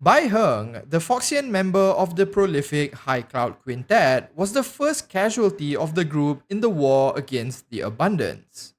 Baiheng, the Foxian member of the prolific highcloud quintet, was the first casualty of the group in the war against the abundance.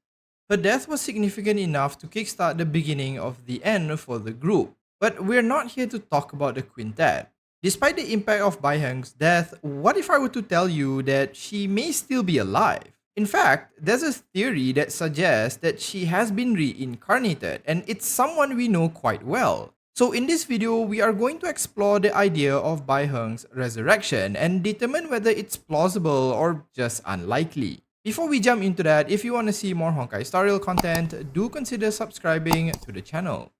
Her death was significant enough to kickstart the beginning of the end for the group. But we're not here to talk about the quintet. Despite the impact of Baiheng's death, what if I were to tell you that she may still be alive? In fact, there's a theory that suggests that she has been reincarnated and it's someone we know quite well. So in this video, we are going to explore the idea of Baiheng's resurrection and determine whether it's plausible or just unlikely. Before we jump into that, if you want to see more Honkai Star Rail content, do consider subscribing to the channel.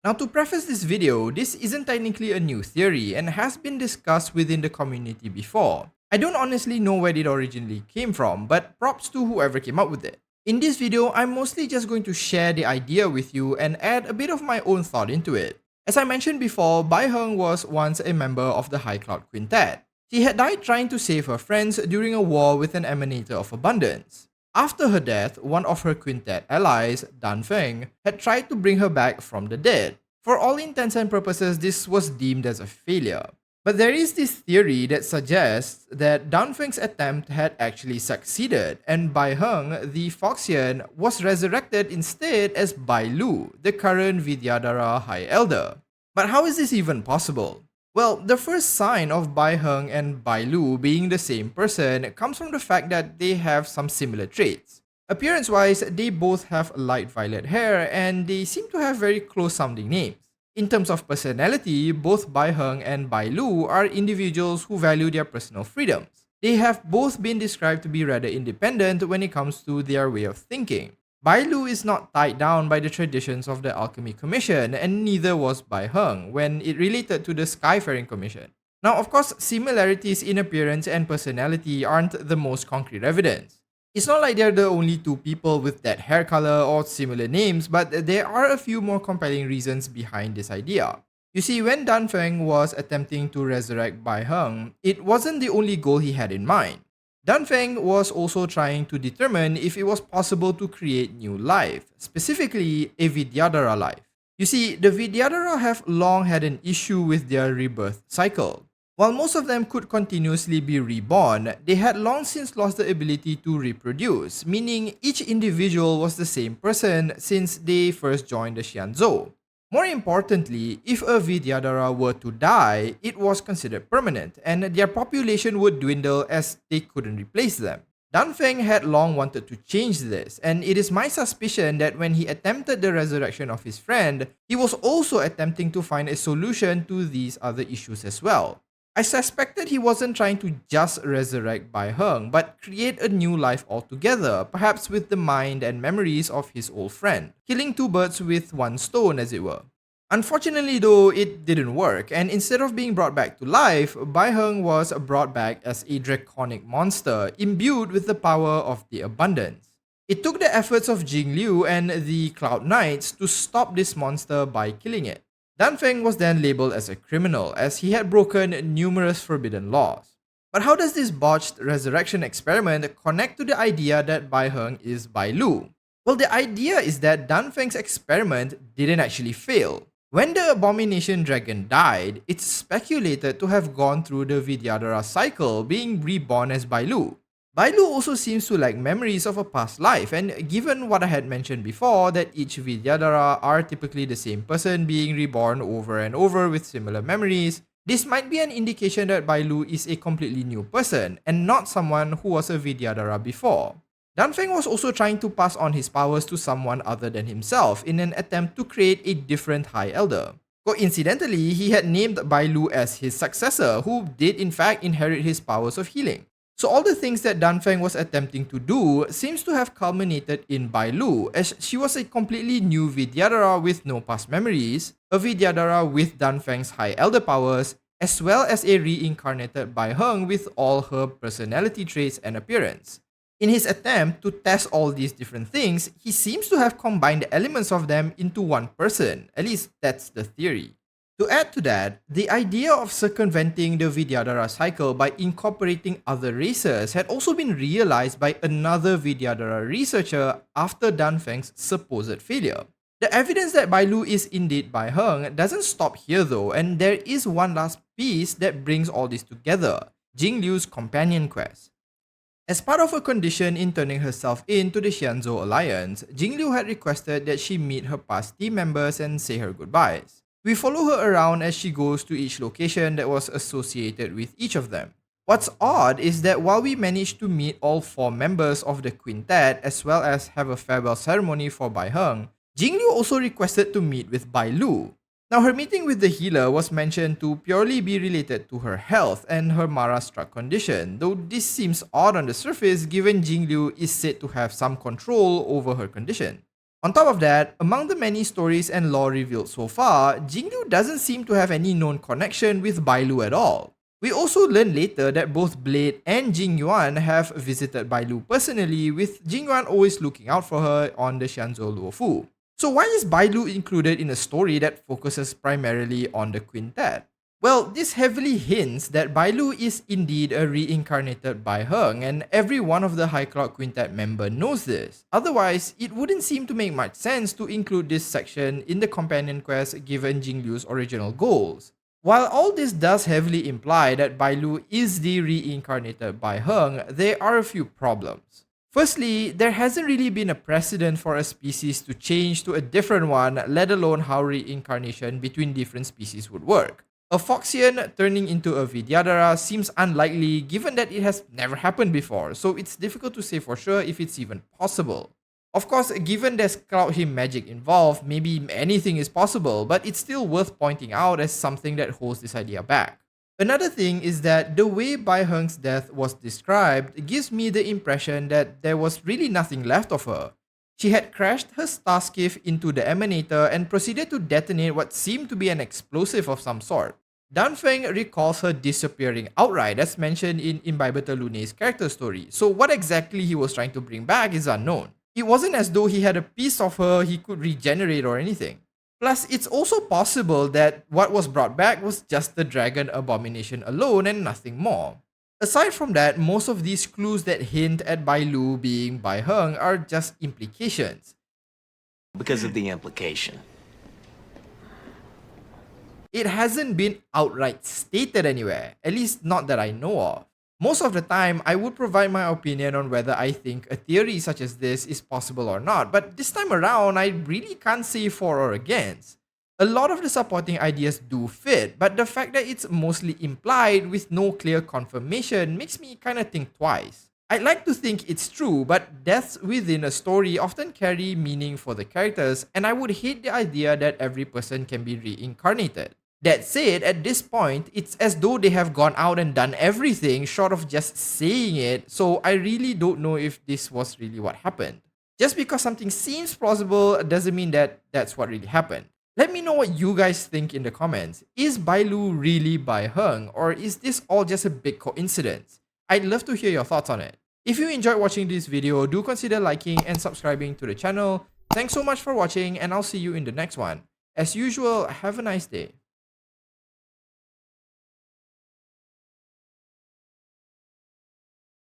Now, to preface this video, this isn't technically a new theory and has been discussed within the community before. I don't honestly know where it originally came from, but props to whoever came up with it. In this video, I'm mostly just going to share the idea with you and add a bit of my own thought into it. As I mentioned before, Baiheng was once a member of the highcloud quintet. She had died trying to save her friends during a war with an emanator of abundance. After her death, one of her quintet allies, Danfeng, had tried to bring her back from the dead. For all intents and purposes, this was deemed as a failure. But there is this theory that suggests that Danfeng's attempt had actually succeeded, and Baiheng, the Foxian, was resurrected instead as Bailu, the current Vidhyadara High Elder. But how is this even possible? Well, the first sign of Baiheng and Bailu being the same person comes from the fact that they have some similar traits. Appearance-wise, they both have light violet hair and they seem to have very close-sounding names. In terms of personality, both Baiheng and Bailu are individuals who value their personal freedoms. They have both been described to be rather independent when it comes to their way of thinking. Bailu is not tied down by the traditions of the Alchemy Commission, and neither was Baiheng when it related to the Skyfaring Commission. Now, of course, similarities in appearance and personality aren't the most concrete evidence. It's not like they're the only two people with that hair color or similar names, but there are a few more compelling reasons behind this idea. You see, when Danfeng was attempting to resurrect Baiheng, it wasn't the only goal he had in mind. Danfeng was also trying to determine if it was possible to create new life, specifically a Vidyadara life. You see, the Vidyadara have long had an issue with their rebirth cycle. While most of them could continuously be reborn, they had long since lost the ability to reproduce, meaning each individual was the same person since they first joined the Xianzhou. More importantly, if a Vidyadara were to die, it was considered permanent, and their population would dwindle as they couldn't replace them. Danfeng had long wanted to change this, and it is my suspicion that when he attempted the resurrection of his friend, he was also attempting to find a solution to these other issues as well. I suspected he wasn't trying to just resurrect Baiheng, but create a new life altogether, perhaps with the mind and memories of his old friend, killing two birds with one stone, as it were. Unfortunately though, it didn't work, and instead of being brought back to life, Baiheng was brought back as a draconic monster, imbued with the power of the abundance. It took the efforts of Jingliu and the Cloud Knights to stop this monster by killing it. Danfeng was then labeled as a criminal, as he had broken numerous forbidden laws. But how does this botched resurrection experiment connect to the idea that Baiheng is Bailu? Well, the idea is that Danfeng's experiment didn't actually fail. When the abomination dragon died, it's speculated to have gone through the Vidyadara cycle, being reborn as Bailu. Bailu also seems to lack memories of a past life, and given what I had mentioned before, that each Vidyadara are typically the same person being reborn over and over with similar memories, this might be an indication that Bailu is a completely new person, and not someone who was a Vidyadara before. Danfeng was also trying to pass on his powers to someone other than himself in an attempt to create a different High Elder. Coincidentally, he had named Bailu as his successor, who did in fact inherit his powers of healing. So all the things that Danfeng was attempting to do seems to have culminated in Bailu, as she was a completely new Vidyadara with no past memories, a Vidyadara with Danfeng's High Elder powers, as well as a reincarnated Baiheng with all her personality traits and appearance. In his attempt to test all these different things, he seems to have combined the elements of them into one person, at least that's the theory. To add to that, the idea of circumventing the Vidyadara cycle by incorporating other races had also been realized by another Vidyadara researcher after Danfeng's supposed failure. The evidence that Bailu is indeed Baiheng doesn't stop here though, and there is one last piece that brings all this together: Jingliu's companion quest. As part of her condition in turning herself in to the Xianzhou Alliance, Jingliu had requested that she meet her past team members and say her goodbyes. We follow her around as she goes to each location that was associated with each of them. What's odd is that while we managed to meet all 4 members of the quintet as well as have a farewell ceremony for Baiheng, Jingliu also requested to meet with Bailu. Now, her meeting with the healer was mentioned to purely be related to her health and her Mara-struck condition, though this seems odd on the surface given Jingliu is said to have some control over her condition. On top of that, among the many stories and lore revealed so far, Jingliu doesn't seem to have any known connection with Bailu at all. We also learn later that both Blade and Jingyuan have visited Bailu personally, with Jingyuan always looking out for her on the Xianzhou Luofu. So why is Bailu included in a story that focuses primarily on the quintet? Well, this heavily hints that Bailu is indeed a reincarnated Baiheng, and every one of the highcloud quintet member knows this. Otherwise, it wouldn't seem to make much sense to include this section in the companion quest given Jingliu's original goals. While all this does heavily imply that Bailu is the reincarnated Baiheng, there are a few problems. Firstly, there hasn't really been a precedent for a species to change to a different one, let alone how reincarnation between different species would work. A Foxian turning into a Vidhyadara seems unlikely given that it has never happened before, so it's difficult to say for sure if it's even possible. Of course, given there's Cloud Hymn magic involved, maybe anything is possible, but it's still worth pointing out as something that holds this idea back. Another thing is that the way Baiheng's death was described gives me the impression that there was really nothing left of her. She had crashed her star skiff into the emanator and proceeded to detonate what seemed to be an explosive of some sort. Danfeng recalls her disappearing outright as mentioned in Imbibe Lune's character story, so what exactly he was trying to bring back is unknown. It wasn't as though he had a piece of her he could regenerate or anything. Plus, it's also possible that what was brought back was just the dragon abomination alone and nothing more. Aside from that, most of these clues that hint at Bailu being Baiheng are just implications. Because of the implication. It hasn't been outright stated anywhere, at least not that I know of. Most of the time, I would provide my opinion on whether I think a theory such as this is possible or not, but this time around, I really can't say for or against. A lot of the supporting ideas do fit, but the fact that it's mostly implied with no clear confirmation makes me kinda think twice. I'd like to think it's true, but deaths within a story often carry meaning for the characters, and I would hate the idea that every person can be reincarnated. That said, at this point, it's as though they have gone out and done everything short of just saying it, so I really don't know if this was really what happened. Just because something seems plausible doesn't mean that that's what really happened. Let me know what you guys think in the comments. Is Bailu really Baiheng, or is this all just a big coincidence? I'd love to hear your thoughts on it. If you enjoyed watching this video, do consider liking and subscribing to the channel. Thanks so much for watching, and I'll see you in the next one. As usual, have a nice day.